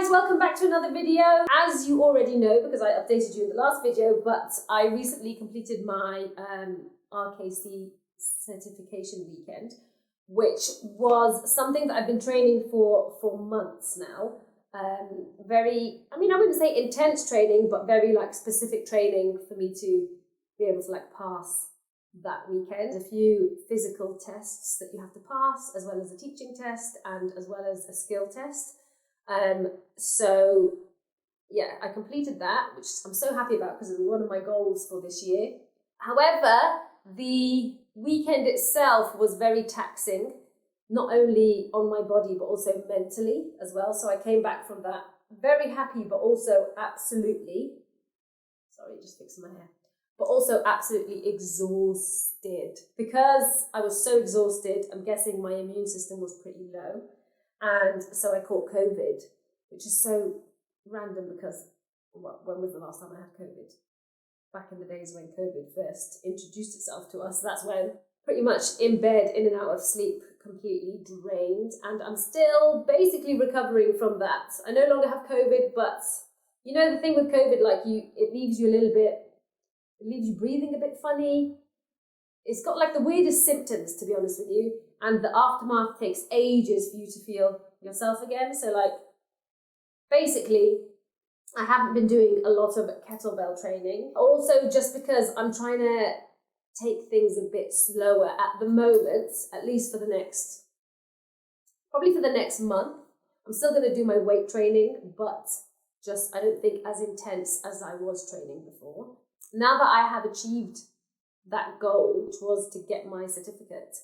guys, welcome back to another video. As you already know, because I updated you in the last video, but I recently completed my RKC certification weekend, which was something that I've been training for months now. I wouldn't say intense training, but very specific training for me to be able to pass that weekend. A few physical tests that you have to pass, as well as a teaching test and as well as a skill test. I completed that, which I'm so happy about because it was one of my goals for this year. However, the weekend itself was very taxing, not only on my body, but also mentally as well. So I came back from that very happy, but also absolutely exhausted. Because I was so exhausted, I'm guessing my immune system was pretty low. And so I caught COVID, which is so random because when was the last time I had COVID? Back in the days when COVID first introduced itself to us. That's when pretty much in bed, in and out of sleep, completely drained. And I'm still basically recovering from that. I no longer have COVID, but you know the thing with COVID, it leaves you breathing a bit funny. It's got the weirdest symptoms, to be honest with you. And the aftermath takes ages for you to feel yourself again. So basically, I haven't been doing a lot of kettlebell training. Also, just because I'm trying to take things a bit slower at the moment, at least for the next month. I'm still going to do my weight training, but just I don't think as intense as I was training before. Now that I have achieved that goal, which was to get my certificate,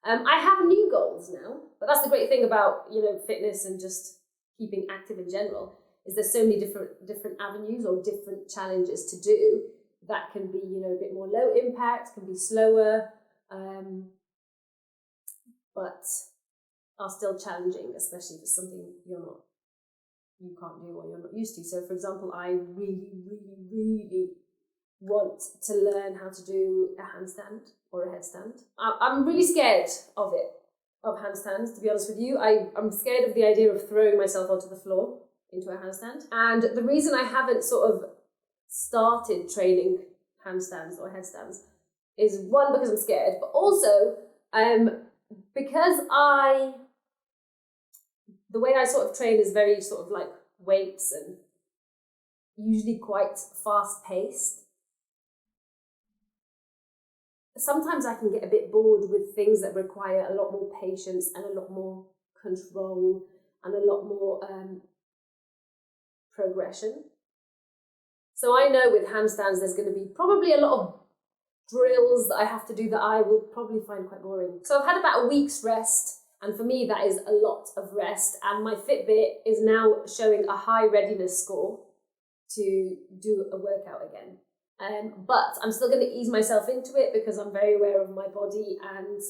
I have new goals now. But that's the great thing about fitness and just keeping active in general, is there's so many different avenues or different challenges to do that can be a bit more low impact, can be slower, but are still challenging, especially if it's something you can't do or you're not used to. So for example, I really want to learn how to do a handstand or a headstand. I'm really scared of handstands, to be honest with you. I'm scared of the idea of throwing myself onto the floor into a handstand. And the reason I haven't sort of started training handstands or headstands is one, because I'm scared, but also because the way I sort of train is very sort of weights and usually quite fast paced. Sometimes I can get a bit bored with things that require a lot more patience and a lot more control and a lot more progression. So I know with handstands there's going to be probably a lot of drills that I have to do that I will probably find quite boring. So I've had about a week's rest, and for me that is a lot of rest, and my Fitbit is now showing a high readiness score to do a workout again. But I'm still going to ease myself into it because I'm very aware of my body and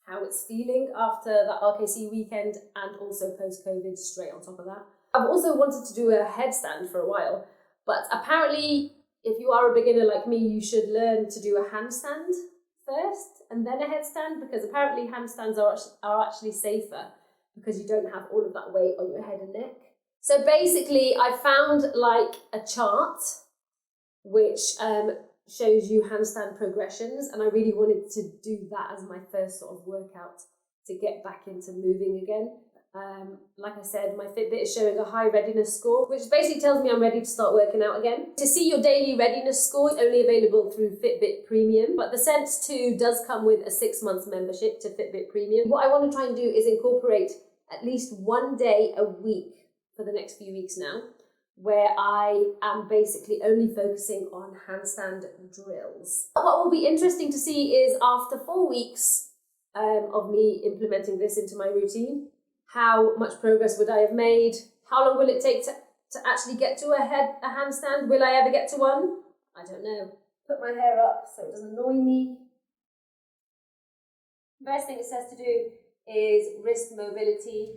how it's feeling after that RKC weekend, and also post-COVID straight on top of that. I've also wanted to do a headstand for a while, but apparently if you are a beginner like me, you should learn to do a handstand first and then a headstand, because apparently handstands are actually safer because you don't have all of that weight on your head and neck. So basically I found a chart which shows you handstand progressions, and I really wanted to do that as my first sort of workout to get back into moving again. Like I said, my Fitbit is showing a high readiness score, which basically tells me I'm ready to start working out again. To see your daily readiness score, it's only available through Fitbit Premium, but the Sense 2 does come with a 6-month membership to Fitbit Premium. What I want to try and do is incorporate at least one day a week for the next few weeks now, where I am basically only focusing on handstand drills. What will be interesting to see is after 4 weeks of me implementing this into my routine, how much progress would I have made? How long will it take to actually get to a handstand? Will I ever get to one? I don't know. Put my hair up so it doesn't annoy me. The best thing it says to do is wrist mobility.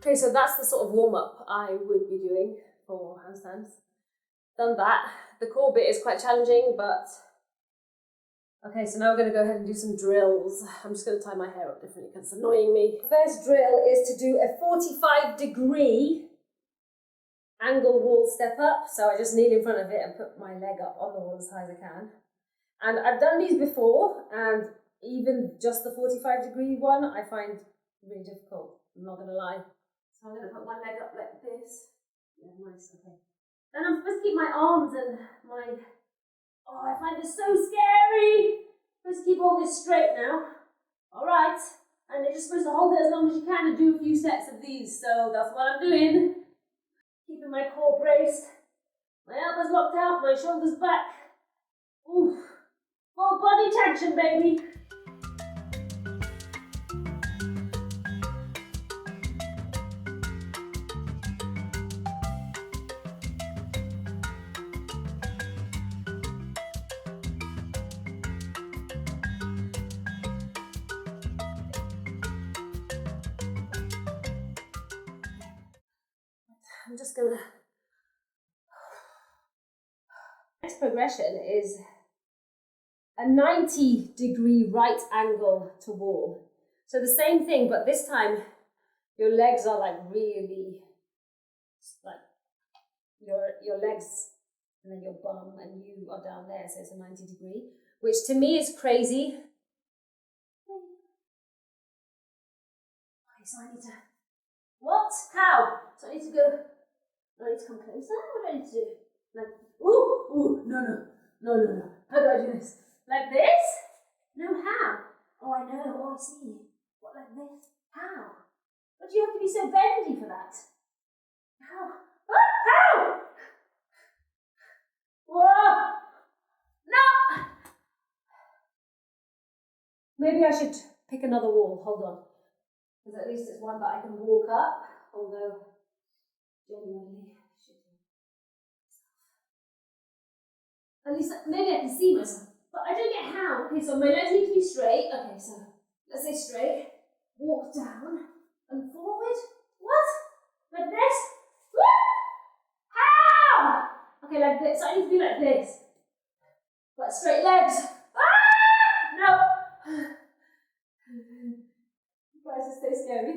Okay, so that's the sort of warm-up I would be doing for handstands. Done that. The core bit is quite challenging, but... Okay, so now we're going to go ahead and do some drills. I'm just going to tie my hair up differently because it's annoying me. First drill is to do a 45-degree angle wall step up. So I just kneel in front of it and put my leg up on the wall as high as I can. And I've done these before, and even just the 45-degree one I find really difficult. I'm not going to lie. So I'm going to put one leg up like this. Yeah, nice, okay. Then I'm supposed to keep my arms and my... Oh, I find this so scary. I'm supposed to keep all this straight now. All right. And you're just supposed to hold it as long as you can and do a few sets of these. So that's what I'm doing. Keeping my core braced. My elbows locked out, my shoulders back. Oof. Full body tension, baby. I'm just gonna... Next progression is a 90-degree right angle to wall. So the same thing, but this time your legs are like really, like your legs and then your bum and you are down there, so it's a 90-degree, which to me is crazy. Okay, so I need to... What? How? So I need to go... Do I need to come closer? What do I need to do? Like, ooh, no. How do I do this? Like this? No, how? Oh, I know, I see. What, like this? How? But you have to be so bendy for that. How? Ah, how? Whoa! No! Maybe I should pick another wall, hold on. Because at least it's one that I can walk up, although genuinely at least maybe I can see myself, but I don't get how. Okay, so my legs need to be straight. Okay, so let's say straight, walk down and forward. What? Like this? How? Okay, like this. So I need to be like this. But straight legs. Ah! No. Why is this so scary?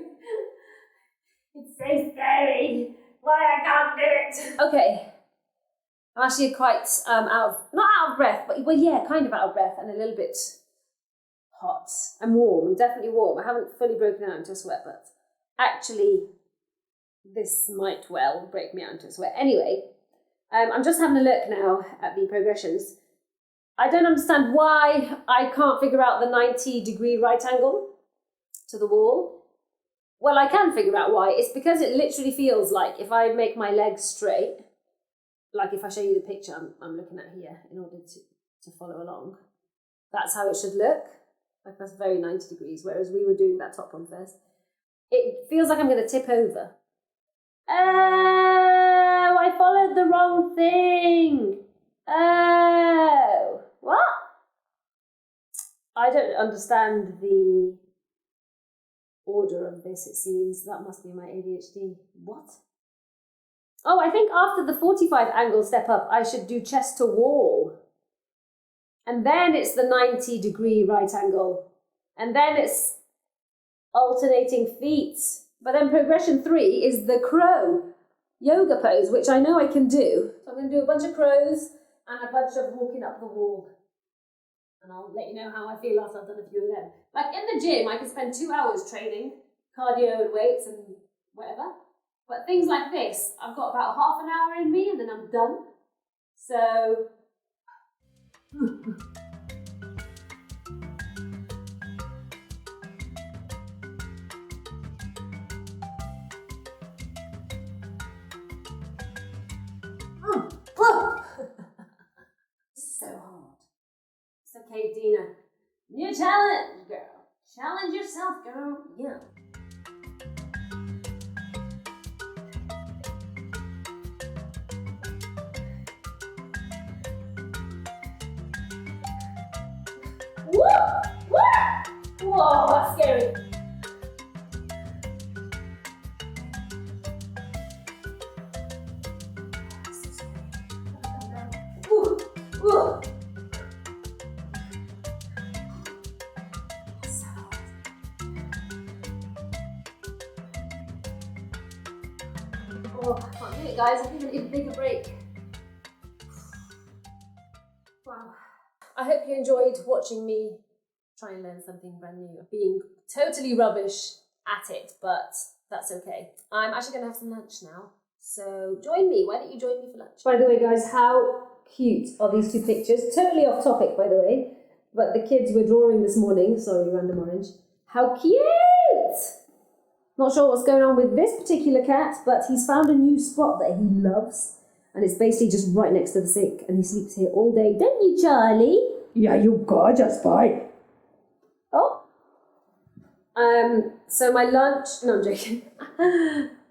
It's so scary. Why I can't do it. Okay. I'm actually quite not out of breath, but well, yeah, kind of out of breath and a little bit hot. I'm warm. I'm definitely warm. I haven't fully broken out into a sweat, but actually this might well break me out into a sweat. Anyway, I'm just having a look now at the progressions. I don't understand why I can't figure out the 90-degree right angle to the wall. Well, I can figure out why. It's because it literally feels like if I make my legs straight, like if I show you the picture I'm looking at here in order to follow along, that's how it should look. Like that's very 90 degrees, whereas we were doing that top one first. It feels like I'm going to tip over. Oh, I followed the wrong thing. Oh, what? I don't understand the order of this, it seems. That must be my ADHD. What? Oh, I think after the 45 angle step up, I should do chest to wall. And then it's the 90-degree right angle. And then it's alternating feet. But then progression 3 is the crow yoga pose, which I know I can do. So I'm going to do a bunch of crows and a bunch of walking up the wall. And I'll let you know how I feel after I've done a few of them. Like in the gym, I can spend 2 hours training cardio and weights and whatever. But things like this, I've got about half an hour in me and then I'm done. So... so hard. It's okay, Dina. New challenge, girl. Challenge yourself, girl. Yeah. Whoa, that's scary. Ugh. Oh, I can't do it, guys. I think I need a bigger break. Wow. I hope you enjoyed watching me try and learn something brand new. Being totally rubbish at it, but that's okay. I'm actually going to have some lunch now. So join me. Why don't you join me for lunch? By the way, guys, how cute are these two pictures? Totally off topic, by the way. But the kids were drawing this morning. Sorry, random orange. How cute! Not sure what's going on with this particular cat, but he's found a new spot that he loves. And it's basically just right next to the sink. And he sleeps here all day. Don't you, Charlie? Yeah, you're gorgeous, boy. Oh. So my lunch... No, I'm joking.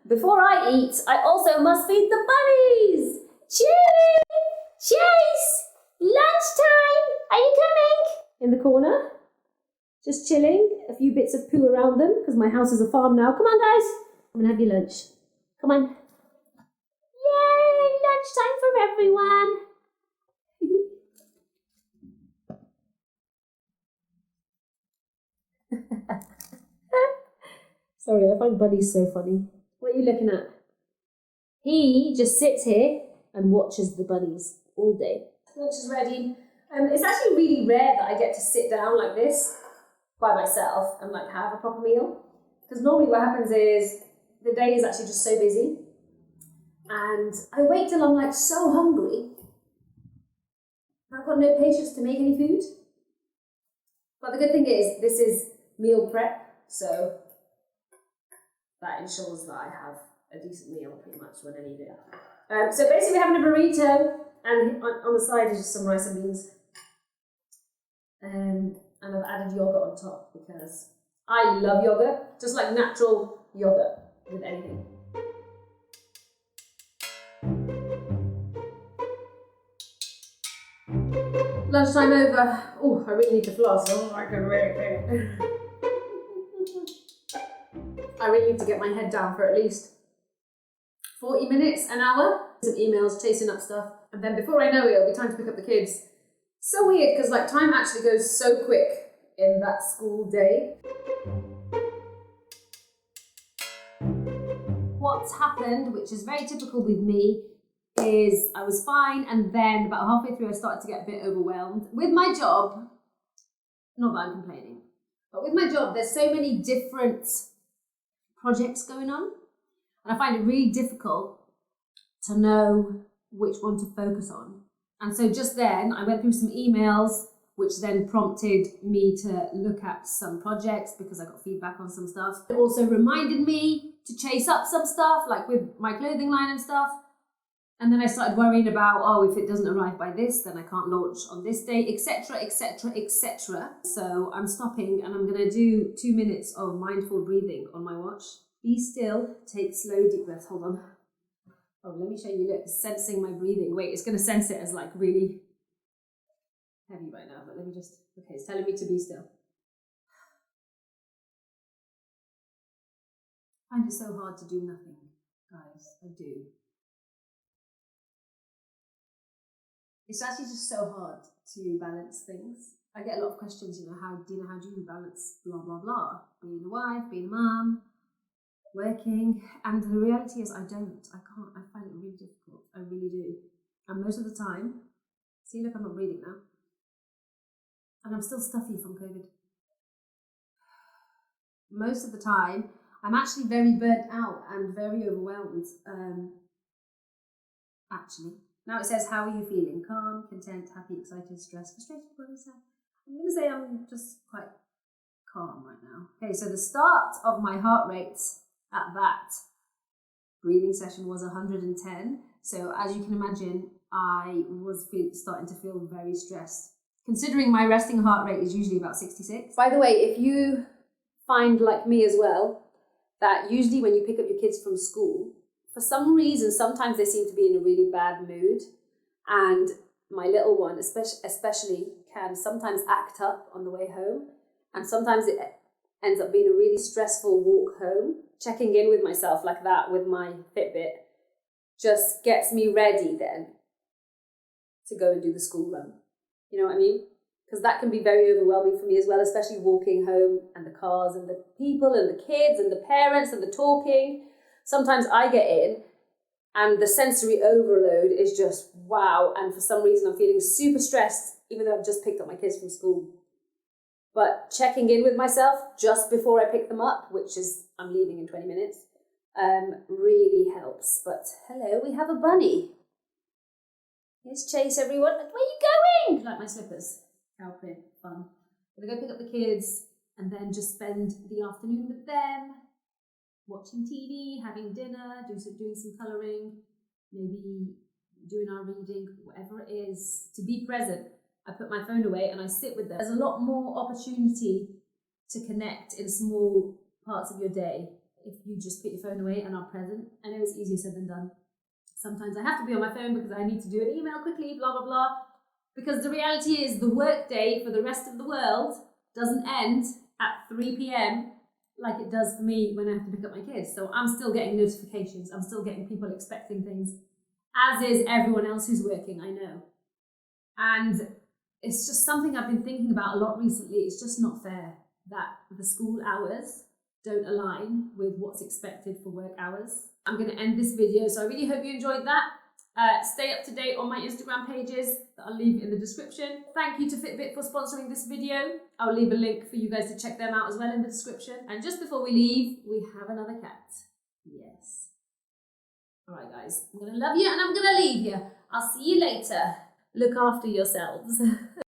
Before I eat, I also must feed the bunnies. Chase! Lunchtime! Are you coming? In the corner. Just chilling. A few bits of poo around them, because my house is a farm now. Come on, guys. I'm going to have your lunch. Come on. Yay! Lunchtime for everyone. Sorry, I find bunnies so funny. What are you looking at? He just sits here and watches the bunnies all day. Lunch is ready. It's actually really rare that I get to sit down like this by myself and like have a proper meal. Because normally what happens is the day is actually just so busy. And I wait till I'm like so hungry. I've got no patience to make any food. But the good thing is this is meal prep. So that ensures that I have a decent meal pretty much when I need it. So basically we're having a burrito, and on the side is just some rice and beans. And I've added yogurt on top because I love yogurt, just like natural yogurt with anything. Lunchtime over. Oh, I really need to floss. Oh, I can really. I really need to get my head down for at least 40 minutes, an hour. Some emails, chasing up stuff. And then before I know it, it'll be time to pick up the kids. So weird, because like time actually goes so quick in that school day. What's happened, which is very typical with me, is I was fine, and then about halfway through I started to get a bit overwhelmed. With my job, not that I'm complaining, but with my job there's so many different projects going on, and I find it really difficult to know which one to focus on. And so just then I went through some emails, which then prompted me to look at some projects because I got feedback on some stuff. It also reminded me to chase up some stuff, like with my clothing line and stuff. And then I started worrying about, oh, if it doesn't arrive by this, then I can't launch on this day, etc., etc., etc. So I'm stopping and I'm going to do 2 minutes of mindful breathing on my watch. Be still, take slow deep breaths. Hold on. Oh, let me show you. Look, it's sensing my breathing. Wait, it's going to sense it as like really heavy right now, but let me just, okay, it's telling me to be still. I find it so hard to do nothing, guys. I do. It's actually just so hard to balance things. I get a lot of questions, Dina, how do you balance blah, blah, blah? Being a wife, being a mum, working. And the reality is I can't. I find it really difficult. I really do. And most of the time, see, look, I'm not breathing now. And I'm still stuffy from COVID. Most of the time, I'm actually very burnt out and very overwhelmed, actually. Now it says, how are you feeling? Calm, content, happy, excited, stressed, frustrated, worried, sad. I'm going to say I'm just quite calm right now. Okay, so the start of my heart rate at that breathing session was 110. So as you can imagine, I was starting to feel very stressed. Considering my resting heart rate is usually about 66. By the way, if you find, like me as well, that usually when you pick up your kids from school, for some reason, sometimes they seem to be in a really bad mood. And my little one, especially, can sometimes act up on the way home. And sometimes it ends up being a really stressful walk home. Checking in with myself like that with my Fitbit just gets me ready then to go and do the school run. You know what I mean? Because that can be very overwhelming for me as well, especially walking home and the cars and the people and the kids and the parents and the talking. Sometimes I get in and the sensory overload is just wow. And for some reason I'm feeling super stressed, even though I've just picked up my kids from school. But checking in with myself just before I pick them up, which is I'm leaving in 20 minutes, really helps. But hello, we have a bunny. Here's Chase, everyone. Where are you going? Like my slippers. Cow print, fun. I'm gonna go pick up the kids and then just spend the afternoon with them, watching TV, having dinner, doing some colouring, maybe doing our reading, whatever it is, to be present. I put my phone away and I sit with them. There's a lot more opportunity to connect in small parts of your day if you just put your phone away and are present. I know it's easier said than done. Sometimes I have to be on my phone because I need to do an email quickly, blah, blah, blah. Because the reality is the work day for the rest of the world doesn't end at 3 p.m. like it does for me when I have to pick up my kids. So I'm still getting notifications. I'm still getting people expecting things, as is everyone else who's working, I know. And it's just something I've been thinking about a lot recently. It's just not fair that the school hours don't align with what's expected for work hours. I'm going to end this video, so I really hope you enjoyed that. Stay up to date on my Instagram pages that I'll leave in the description. Thank you to Fitbit for sponsoring this video. I'll leave a link for you guys to check them out as well in the description. And just before we leave, we have another cat. Yes. All right, guys, I'm going to love you and I'm going to leave you. I'll see you later. Look after yourselves.